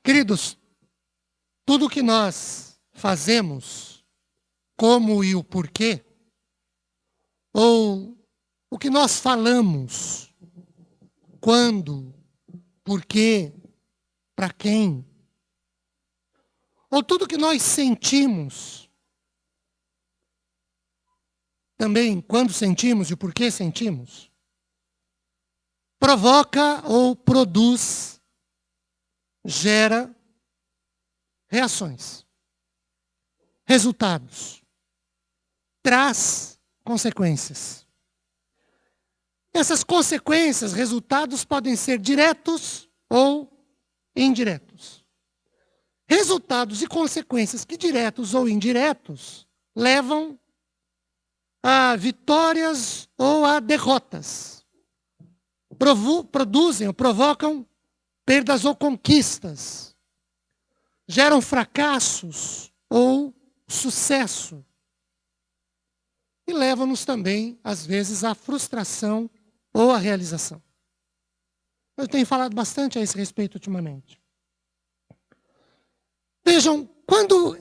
Queridos, tudo que nós fazemos, como e o porquê, ou o que nós falamos, quando, porquê, para quem, ou tudo que nós sentimos, também quando sentimos e o porquê sentimos, provoca ou produz, gera reações, resultados, traz consequências. Essas consequências, resultados podem ser diretos ou indiretos. Resultados e consequências que diretos ou indiretos levam a vitórias ou a derrotas. Produzem ou provocam perdas ou conquistas. Geram fracassos ou sucesso. E levam-nos também, às vezes, à frustração ou à realização. Eu tenho falado bastante a esse respeito ultimamente. Vejam, quando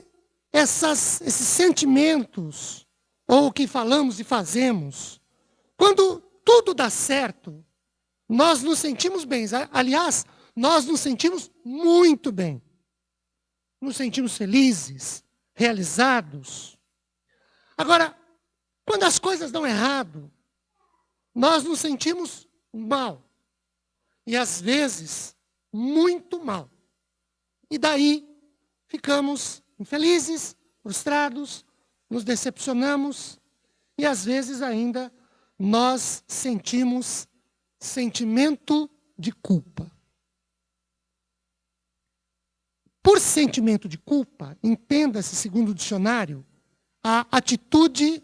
esses sentimentos, ou o que falamos e fazemos, quando tudo dá certo, nós nos sentimos bem. Aliás, nós nos sentimos muito bem. Nos sentimos felizes, realizados. Agora, quando as coisas dão errado, nós nos sentimos mal. E às vezes, muito mal. E daí, ficamos infelizes, frustrados, nos decepcionamos. E às vezes ainda, nós sentimos sentimento de culpa. Por sentimento de culpa, entenda-se, segundo o dicionário, a atitude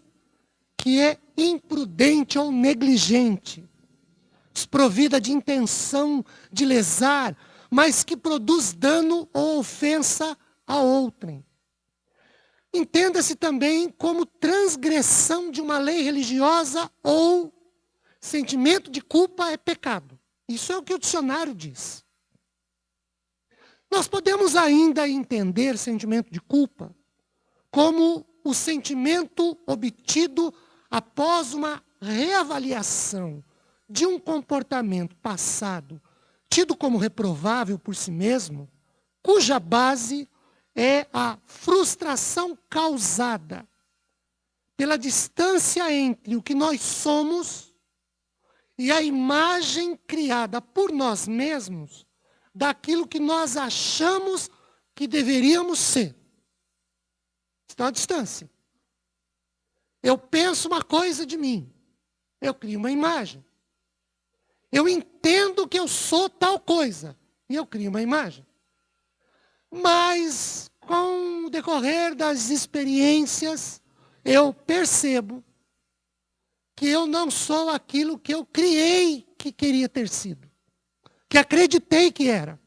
que é imprudente ou negligente, desprovida de intenção de lesar, mas que produz dano ou ofensa a outrem. Entenda-se também como transgressão de uma lei religiosa ou sentimento de culpa é pecado. Isso é o que o dicionário diz. Nós podemos ainda entender sentimento de culpa como o sentimento obtido após uma reavaliação de um comportamento passado, tido como reprovável por si mesmo, cuja base é a frustração causada pela distância entre o que nós somos e a imagem criada por nós mesmos daquilo que nós achamos que deveríamos ser. Está à distância. Eu penso uma coisa de mim. Eu crio uma imagem. Eu entendo que eu sou tal coisa. E eu crio uma imagem. Mas, com o decorrer das experiências, eu percebo que eu não sou aquilo que eu criei que queria ter sido. Que acreditei que era.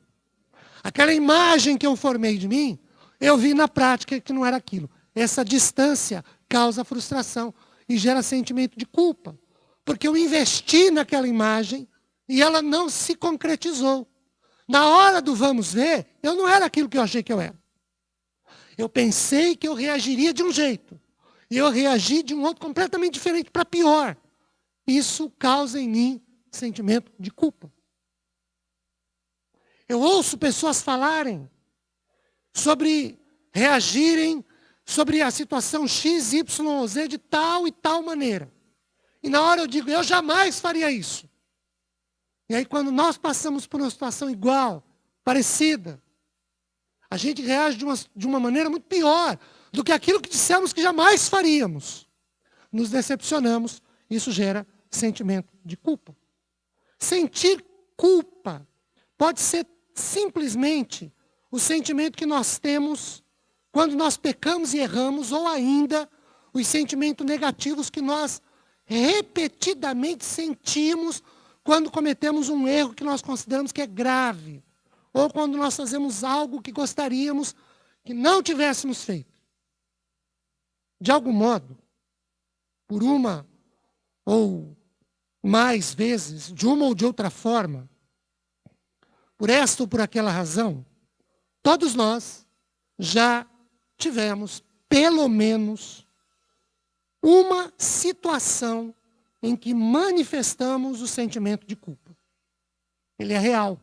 Aquela imagem que eu formei de mim, eu vi na prática que não era aquilo. Essa distância causa frustração e gera sentimento de culpa. Porque eu investi naquela imagem e ela não se concretizou. Na hora do vamos ver, eu não era aquilo que eu achei que eu era. Eu pensei que eu reagiria de um jeito. E eu reagi de um outro completamente diferente, para pior. Isso causa em mim sentimento de culpa. Eu ouço pessoas falarem sobre reagirem sobre a situação X, Y ou Z de tal e tal maneira. E na hora eu digo, eu jamais faria isso. E aí quando nós passamos por uma situação igual, parecida, a gente reage de uma maneira muito pior do que aquilo que dissemos que jamais faríamos. Nos decepcionamos, isso gera sentimento de culpa. Sentir culpa pode ser simplesmente o sentimento que nós temos quando nós pecamos e erramos, ou ainda os sentimentos negativos que nós repetidamente sentimos quando cometemos um erro que nós consideramos que é grave, ou quando nós fazemos algo que gostaríamos que não tivéssemos feito. De algum modo, por uma ou mais vezes, de uma ou de outra forma, por esta ou por aquela razão, todos nós já tivemos, pelo menos, uma situação em que manifestamos o sentimento de culpa. Ele é real.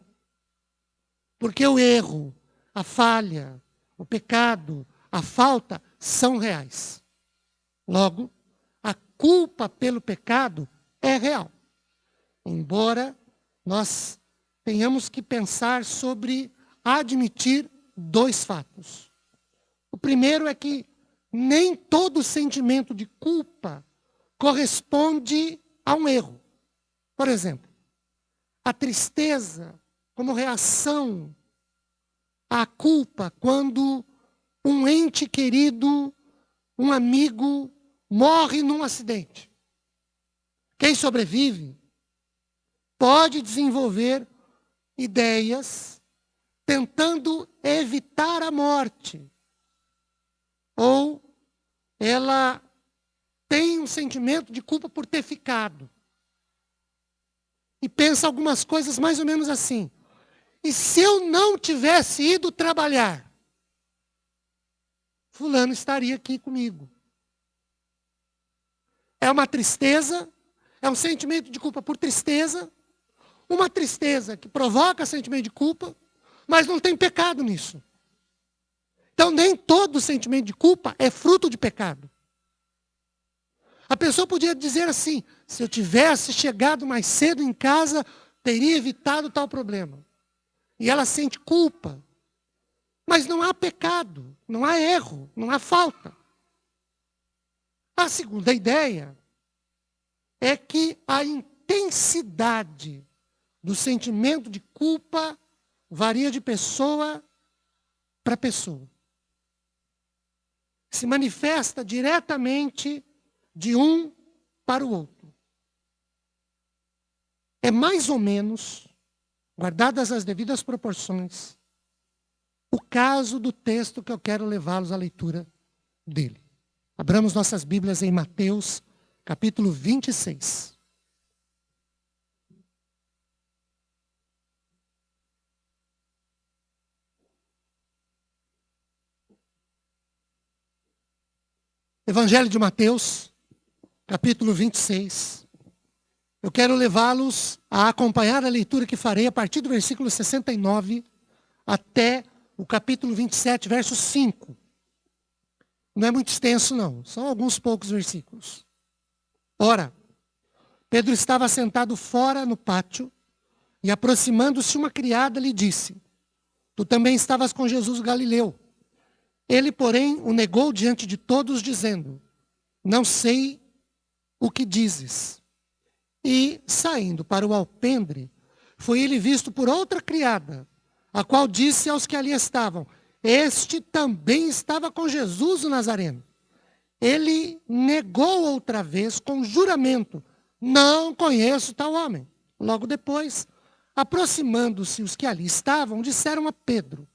Porque o erro, a falha, o pecado, a falta são reais. Logo, a culpa pelo pecado é real. Embora nós tenhamos que pensar sobre admitir dois fatos. O primeiro é que nem todo sentimento de culpa corresponde a um erro. Por exemplo, a tristeza como reação à culpa quando um ente querido, um amigo, morre num acidente. Quem sobrevive pode desenvolver ideias tentando evitar a morte. Ou ela tem um sentimento de culpa por ter ficado. E pensa algumas coisas mais ou menos assim. E se eu não tivesse ido trabalhar, fulano estaria aqui comigo. É uma tristeza, é um sentimento de culpa por tristeza, uma tristeza que provoca sentimento de culpa, mas não tem pecado nisso. Então nem todo sentimento de culpa é fruto de pecado. A pessoa podia dizer assim, se eu tivesse chegado mais cedo em casa, teria evitado tal problema. E ela sente culpa. Mas não há pecado, não há erro, não há falta. A segunda ideia é que a intensidade do sentimento de culpa varia de pessoa para pessoa. Se manifesta diretamente de um para o outro. É mais ou menos, guardadas as devidas proporções, o caso do texto que eu quero levá-los à leitura dele. Abramos nossas Bíblias em Mateus, capítulo 26. Evangelho de Mateus, capítulo 26. Eu quero levá-los a acompanhar a leitura que farei a partir do versículo 69 até o capítulo 27, verso 5. Não é muito extenso, não. São alguns poucos versículos. Ora, Pedro estava sentado fora no pátio e, aproximando-se uma criada, lhe disse: Tu também estavas com Jesus Galileu. Ele, porém, o negou diante de todos, dizendo: Não sei o que dizes. E, saindo para o alpendre, foi ele visto por outra criada, a qual disse aos que ali estavam: Este também estava com Jesus o Nazareno. Ele negou outra vez com juramento: Não conheço tal homem. Logo depois, aproximando-se os que ali estavam, disseram a Pedro: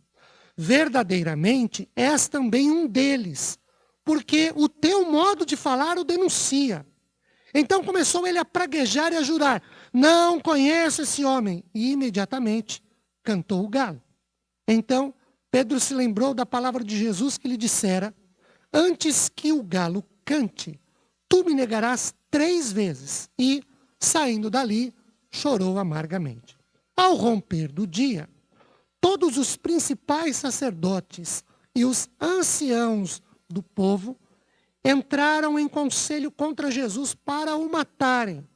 Verdadeiramente és também um deles, porque o teu modo de falar o denuncia. Então começou ele a praguejar e a jurar: Não conheço esse homem. E imediatamente cantou o galo. Então Pedro se lembrou da palavra de Jesus que lhe dissera: Antes que o galo cante, tu me negarás 3 vezes. E, saindo dali, chorou amargamente. Ao romper do dia, todos os principais sacerdotes e os anciãos do povo entraram em conselho contra Jesus para o matarem.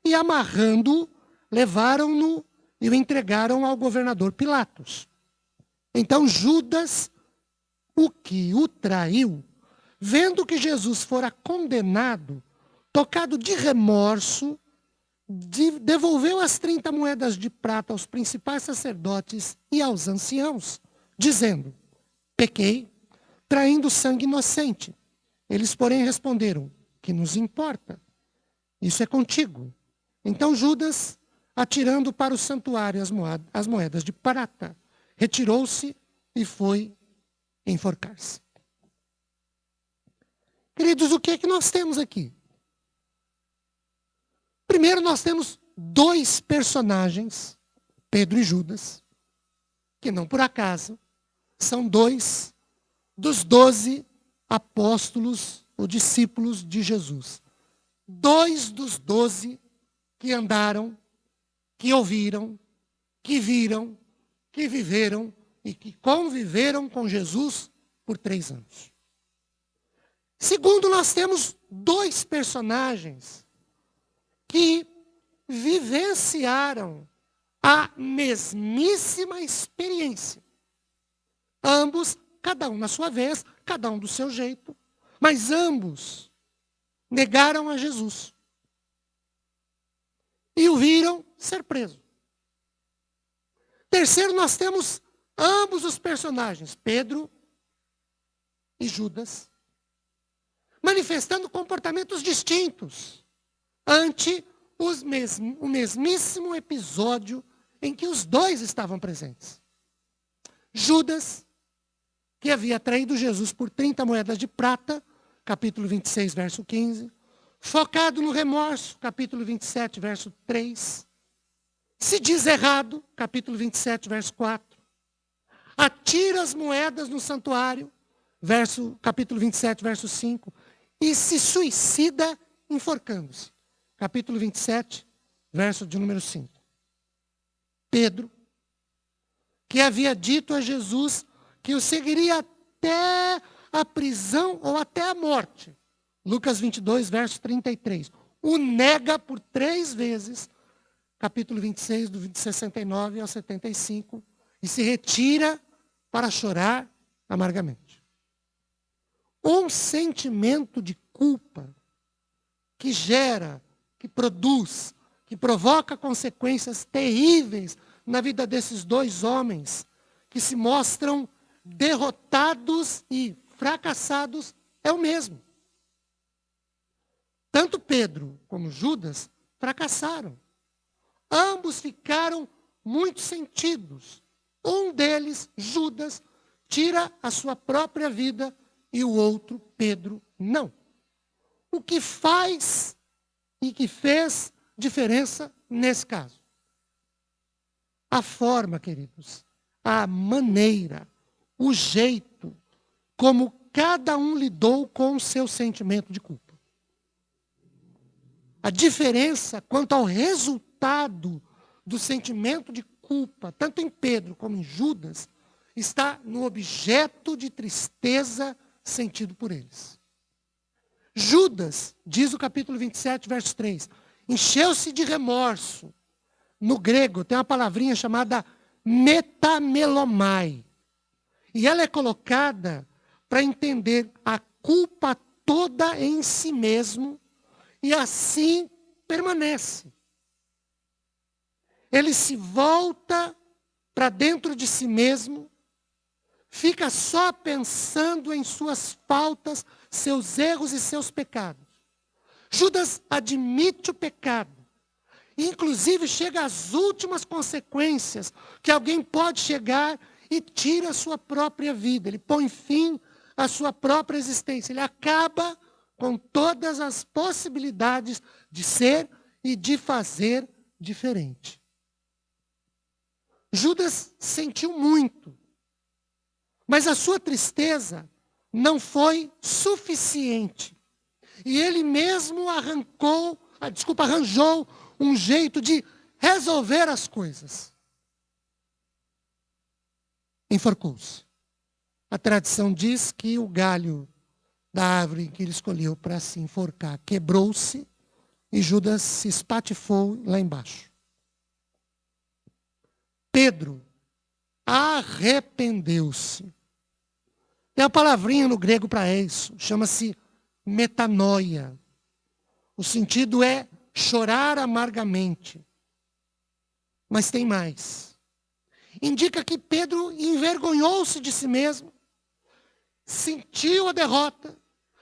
E, amarrando-o, levaram-no e o entregaram ao governador Pilatos. Então Judas, o que o traiu, vendo que Jesus fora condenado, tocado de remorso, devolveu as 30 moedas de prata aos principais sacerdotes e aos anciãos, dizendo: Pequei, traindo sangue inocente. Eles, porém, responderam: Que nos importa? Isso é contigo. Então Judas, atirando para o santuário as moedas de prata, retirou-se e foi enforcar-se. Queridos, o que é que nós temos aqui? Primeiro, nós temos 2 personagens, Pedro e Judas, que não por acaso são 2 dos 12 apóstolos ou discípulos de Jesus. 2 dos 12 que andaram, que ouviram, que viram, que viveram e que conviveram com Jesus por 3 anos. Segundo, nós temos 2 personagens que vivenciaram a mesmíssima experiência. Ambos, cada um na sua vez, cada um do seu jeito, mas ambos negaram a Jesus. E o viram ser preso. Terceiro, nós temos ambos os personagens, Pedro e Judas, manifestando comportamentos distintos ante o mesmíssimo episódio em que os 2 estavam presentes. Judas, que havia traído Jesus por 30 moedas de prata, capítulo 26, verso 15, focado no remorso, capítulo 27, verso 3, se diz errado, capítulo 27, verso 4, atira as moedas no santuário, capítulo 27, verso 5, e se suicida enforcando-se. Capítulo 27, verso de número 5. Pedro, que havia dito a Jesus que o seguiria até a prisão ou até a morte. Lucas 22, verso 33. O nega por 3 vezes, capítulo 26, do 69 ao 75, e se retira para chorar amargamente. Um sentimento de culpa que gera, que produz, que provoca consequências terríveis na vida desses 2 homens, que se mostram derrotados e fracassados, é o mesmo. Tanto Pedro como Judas fracassaram. Ambos ficaram muito sentidos. Um deles, Judas, tira a sua própria vida e o outro, Pedro, não. O que faz e que fez diferença nesse caso? A forma, queridos, a maneira, o jeito como cada um lidou com o seu sentimento de culpa. A diferença quanto ao resultado do sentimento de culpa, tanto em Pedro como em Judas, está no objeto de tristeza sentido por eles. Judas, diz o capítulo 27, verso 3, encheu-se de remorso. No grego tem uma palavrinha chamada metamelomai. E ela é colocada para entender a culpa toda em si mesmo e assim permanece. Ele se volta para dentro de si mesmo, fica só pensando em suas faltas, seus erros e seus pecados. Judas admite o pecado. Inclusive chega às últimas consequências que alguém pode chegar e tira a sua própria vida. Ele põe fim à sua própria existência. Ele acaba com todas as possibilidades de ser e de fazer diferente. Judas sentiu muito, mas a sua tristeza não foi suficiente. E ele mesmo arranjou um jeito de resolver as coisas. Enforcou-se. A tradição diz que o galho da árvore que ele escolheu para se enforcar quebrou-se e Judas se espatifou lá embaixo. Pedro arrependeu-se. Tem uma palavrinha no grego para isso, chama-se metanoia. O sentido é chorar amargamente. Mas tem mais. Indica que Pedro envergonhou-se de si mesmo, sentiu a derrota,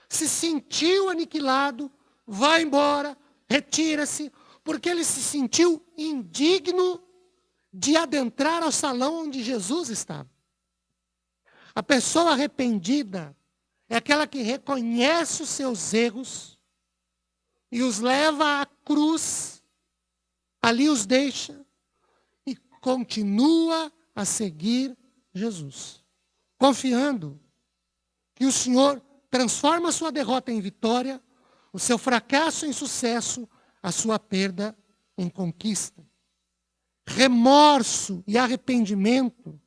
se sentiu aniquilado, vai embora, retira-se, porque ele se sentiu indigno de adentrar ao salão onde Jesus estava. A pessoa arrependida é aquela que reconhece os seus erros e os leva à cruz, ali os deixa e continua a seguir Jesus. confiando que o Senhor transforma a sua derrota em vitória, o seu fracasso em sucesso, a sua perda em conquista. Remorso e arrependimento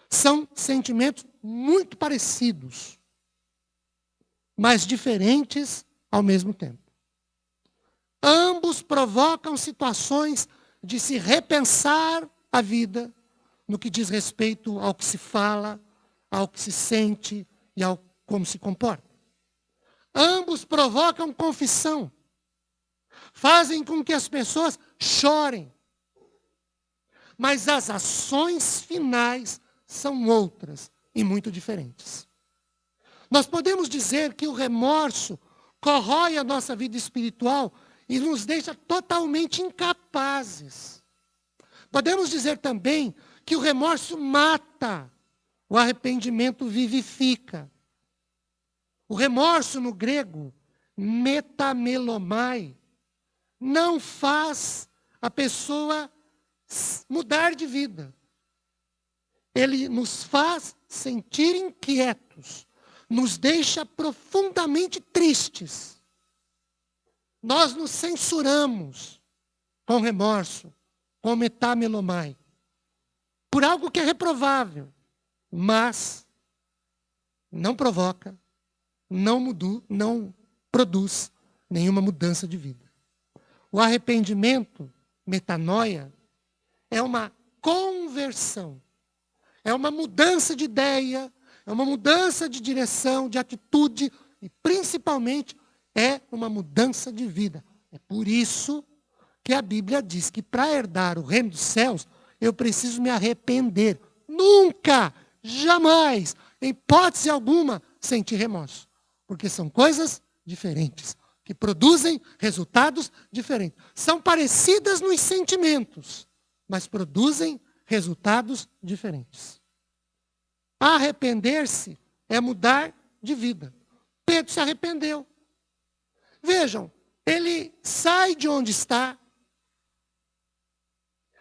são sentimentos muito parecidos, mas diferentes ao mesmo tempo. Ambos provocam situações de se repensar a vida no que diz respeito ao que se fala, ao que se sente e ao como se comporta. Ambos provocam confissão. Fazem com que as pessoas chorem. Mas as ações finais são outras e muito diferentes. Nós podemos dizer que o remorso corrói a nossa vida espiritual e nos deixa totalmente incapazes. Podemos dizer também que o remorso mata, o arrependimento vivifica. O remorso no grego, metamelomai, não faz a pessoa mudar de vida. Ele nos faz sentir inquietos, nos deixa profundamente tristes. Nós nos censuramos com remorso, com metamelomai, por algo que é reprovável, mas não provoca, não produz nenhuma mudança de vida. O arrependimento, metanoia, é uma conversão, é uma mudança de ideia, é uma mudança de direção, de atitude e, principalmente, é uma mudança de vida. É por isso que a Bíblia diz que para herdar o reino dos céus, eu preciso me arrepender. Nunca, jamais, em hipótese alguma, sentir remorso. Porque são coisas diferentes, que produzem resultados diferentes. São parecidas nos sentimentos, mas produzem resultados diferentes. Arrepender-se é mudar de vida. Pedro se arrependeu. Vejam, ele sai de onde está,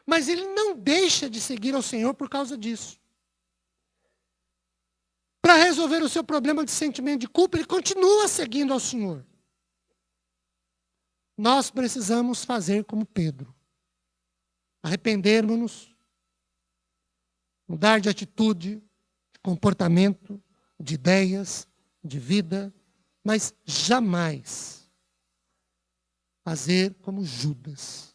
mas ele não deixa de seguir ao Senhor por causa disso. Para resolver o seu problema de sentimento de culpa, ele continua seguindo ao Senhor. Nós precisamos fazer como Pedro. Arrependermos-nos, mudar de atitude, de comportamento, de ideias, de vida, mas jamais fazer como Judas,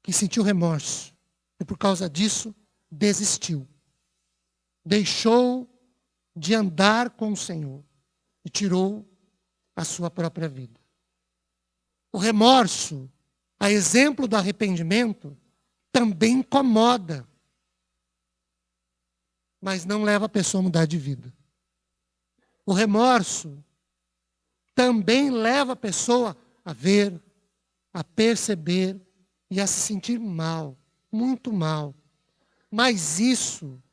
que sentiu remorso e por causa disso desistiu. Deixou de andar com o Senhor e tirou a sua própria vida. O remorso, a exemplo do arrependimento, também incomoda, mas não leva a pessoa a mudar de vida. O remorso também leva a pessoa a ver, a perceber e a se sentir mal, muito mal. Mas isso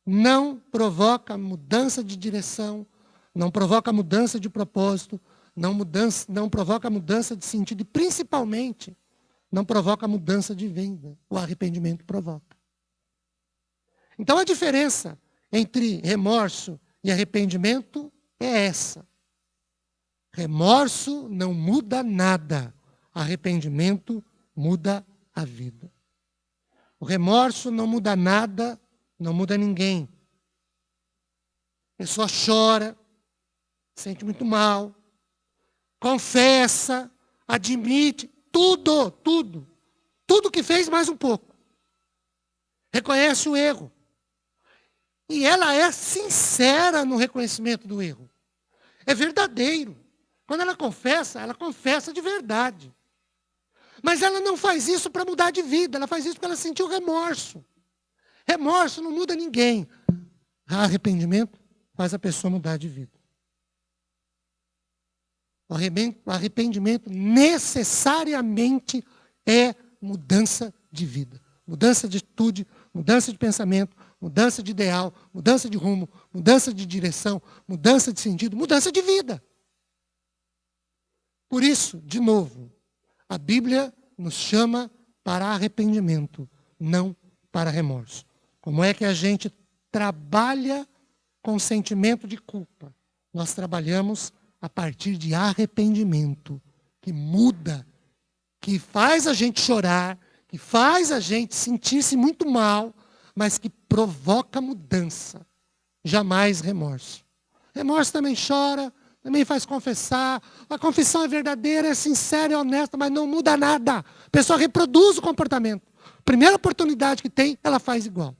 não provoca mudança de direção, não provoca mudança de propósito, não provoca mudança de sentido e, principalmente, não provoca mudança de vida. O arrependimento provoca. Então, a diferença entre remorso e arrependimento é essa. Remorso não muda nada. Arrependimento muda a vida. O remorso não muda nada, não muda ninguém. A pessoa chora, sente muito mal, confessa, admite, tudo que fez mais um pouco. Reconhece o erro. E ela é sincera no reconhecimento do erro. É verdadeiro. Quando ela confessa de verdade. Mas ela não faz isso para mudar de vida, ela faz isso porque ela sentiu remorso. Remorso não muda ninguém. Arrependimento faz a pessoa mudar de vida. O arrependimento necessariamente é mudança de vida. Mudança de atitude, mudança de pensamento, mudança de ideal, mudança de rumo, mudança de direção, mudança de sentido, mudança de vida. Por isso, de novo, a Bíblia nos chama para arrependimento, não para remorso. Como é que a gente trabalha com sentimento de culpa. Nós trabalhamos a partir de arrependimento, que muda, que faz a gente chorar, que faz a gente sentir-se muito mal, mas que provoca mudança. Jamais remorso. Remorso também chora, também faz confessar. A confissão é verdadeira, é sincera, é honesta, mas não muda nada. A pessoa reproduz o comportamento. Primeira oportunidade que tem, ela faz igual.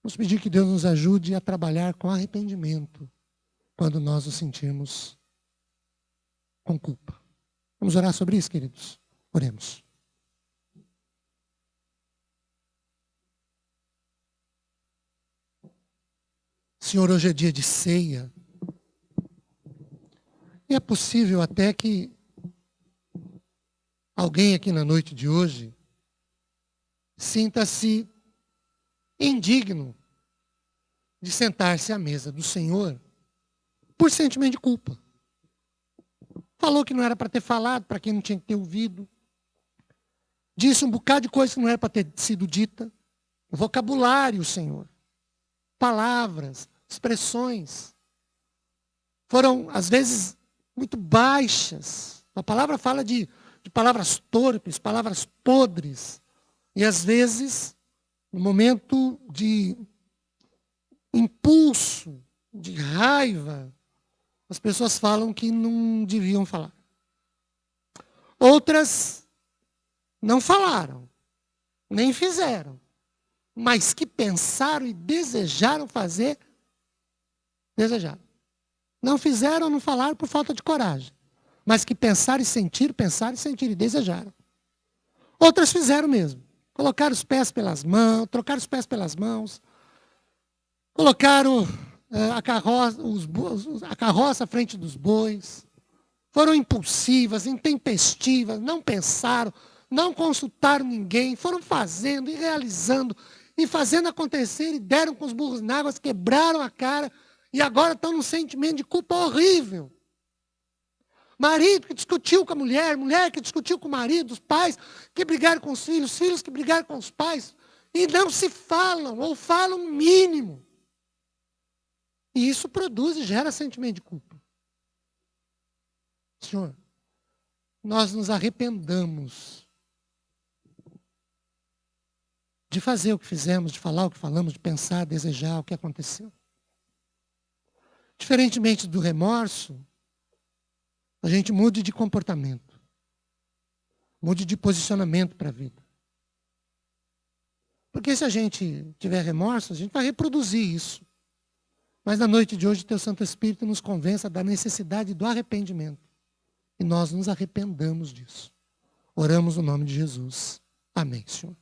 Vamos pedir que Deus nos ajude a trabalhar com arrependimento quando nós nos sentirmos com culpa. Vamos orar sobre isso, queridos? Oremos. Senhor, hoje é dia de ceia. E é possível até que alguém aqui na noite de hoje sinta-se indigno de sentar-se à mesa do Senhor por sentimento de culpa. Falou que não era para ter falado, para quem não tinha que ter ouvido. Disse um bocado de coisa que não era para ter sido dita. O vocabulário, Senhor. Palavras, expressões. Foram, às vezes, muito baixas. A palavra fala de palavras torpes, palavras podres. E, às vezes, no momento de impulso, de raiva, as pessoas falam que não deviam falar. Outras não falaram, nem fizeram, mas que pensaram e desejaram fazer, desejaram. Não fizeram, não falaram por falta de coragem, mas que pensaram e desejaram. Outras fizeram mesmo. Colocaram os pés pelas mãos, trocaram os pés pelas mãos, colocaram a carroça à frente dos bois, foram impulsivas, intempestivas, não pensaram, não consultaram ninguém, foram fazendo e realizando, e fazendo acontecer, e deram com os burros na água, quebraram a cara, e agora estão num sentimento de culpa horrível. Marido que discutiu com a mulher, mulher que discutiu com o marido, os pais que brigaram com os filhos que brigaram com os pais, e não se falam, ou falam o mínimo. E isso produz e gera sentimento de culpa. Senhor, nós nos arrependamos de fazer o que fizemos, de falar o que falamos, de pensar, desejar o que aconteceu. Diferentemente do remorso, a gente mude de comportamento. Mude de posicionamento para a vida. Porque se a gente tiver remorso, a gente vai reproduzir isso. Mas na noite de hoje, Teu Santo Espírito nos convença da necessidade do arrependimento. E nós nos arrependamos disso. Oramos no nome de Jesus. Amém, Senhor.